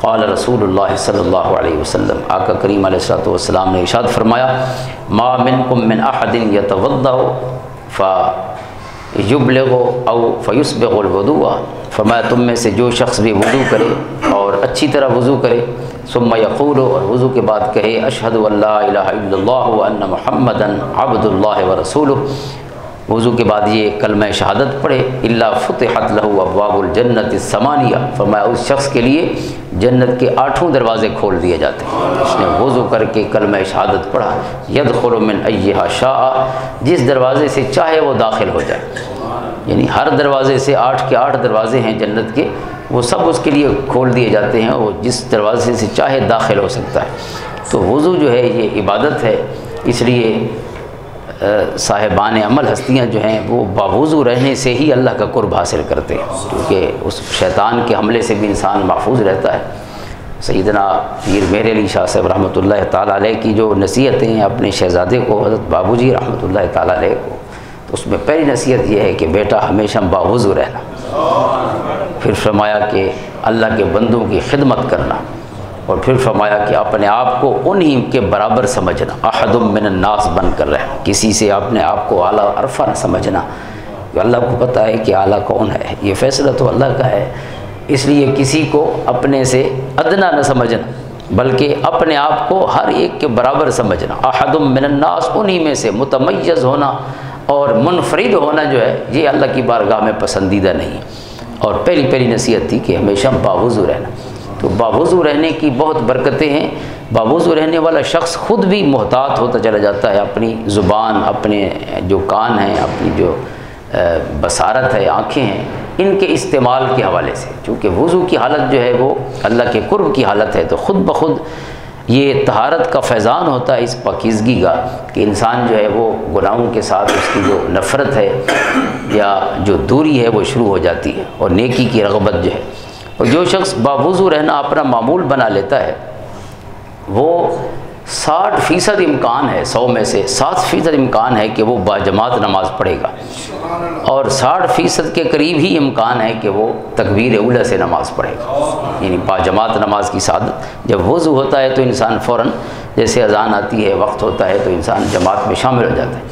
قال رسول اللہ صلی اللہ علیہ وسلم، آقا کریم علیہ الصلوۃ والسلام نے ارشاد فرمایا، ما منکم من احد یتوضأ فیبلغ او فیسبغ الوضوء، فرمایا تم میں سے جو شخص بھی وضو کرے اور اچھی طرح وضو کرے، ثم یقول، اور وضو کے بعد کہے، اشہد ان لا الہ الا اللہ وان محمدا عبد اللہ ورسولہ، وضو کے بعد یہ کلمہ شہادت پڑھے، الا فتحت لہ ابواب الجنت الثمانیہ، فرمایا اس شخص کے لیے جنت کے 8 دروازے کھول دیے جاتے ہیں۔ اس نے وضو کر کے کلمہ شہادت پڑھا، یدخل من ایہا شاء، جس دروازے سے چاہے وہ داخل ہو جائے، یعنی ہر دروازے سے 8 کے 8 دروازے ہیں جنت کے، وہ سب اس کے لیے کھول دیے جاتے ہیں، وہ جس دروازے سے چاہے داخل ہو سکتا ہے۔ تو وضو جو ہے یہ عبادت ہے، اس لیے صاحبان عمل ہستیاں جو ہیں وہ باوضو رہنے سے ہی اللہ کا قرب حاصل کرتے ہیں، کیونکہ اس شیطان کے حملے سے بھی انسان محفوظ رہتا ہے۔ سیدنا پیر میر علی شاہ صاحب رحمۃ اللہ تعالیٰ علیہ کی جو نصیحتیں ہیں اپنے شہزادے کو، حضرت بابو جی رحمۃ اللہ تعالیٰ علیہ کو، تو اس میں پہلی نصیحت یہ ہے کہ بیٹا ہمیشہ باوضو رہنا، پھر فرمایا کہ اللہ کے بندوں کی خدمت کرنا، اور پھر فرمایا کہ اپنے آپ کو انہی کے برابر سمجھنا، احد من الناس بن کر رہنا، کسی سے اپنے آپ کو اعلیٰ عرفہ نہ سمجھنا، اللہ کو پتہ ہے کہ اعلیٰ کون ہے، یہ فیصلہ تو اللہ کا ہے، اس لیے کسی کو اپنے سے ادنا نہ سمجھنا، بلکہ اپنے آپ کو ہر ایک کے برابر سمجھنا، احد من الناس، انہی میں سے متمیز ہونا اور منفرد ہونا جو ہے یہ اللہ کی بارگاہ میں پسندیدہ نہیں۔ اور پہلی نصیحت تھی کہ ہمیشہ باوضو رہنا۔ تو باوضو رہنے کی بہت برکتیں ہیں، باوضو رہنے والا شخص خود بھی محتاط ہوتا چلا جاتا ہے، اپنی زبان، اپنے جو کان ہیں، اپنی جو بصارت ہے، آنکھیں ہیں، ان کے استعمال کے حوالے سے، چونکہ وضو کی حالت جو ہے وہ اللہ کے قرب کی حالت ہے، تو خود بخود یہ طہارت کا فیضان ہوتا ہے اس پاکیزگی کا، کہ انسان جو ہے وہ گناہوں کے ساتھ اس کی جو نفرت ہے یا جو دوری ہے وہ شروع ہو جاتی ہے، اور نیکی کی رغبت جو ہے۔ اور جو شخص باوضو رہنا اپنا معمول بنا لیتا ہے، وہ 60% امکان ہے، 100 میں سے 60% امکان ہے کہ وہ باجماعت نماز پڑھے گا، اور 60% کے قریب ہی امکان ہے کہ وہ تکبیر اولیٰ سے نماز پڑھے گا، یعنی باجماعت نماز کی سعادت۔ جب وضو ہوتا ہے تو انسان فوراً، جیسے اذان آتی ہے، وقت ہوتا ہے، تو انسان جماعت میں شامل ہو جاتا ہے۔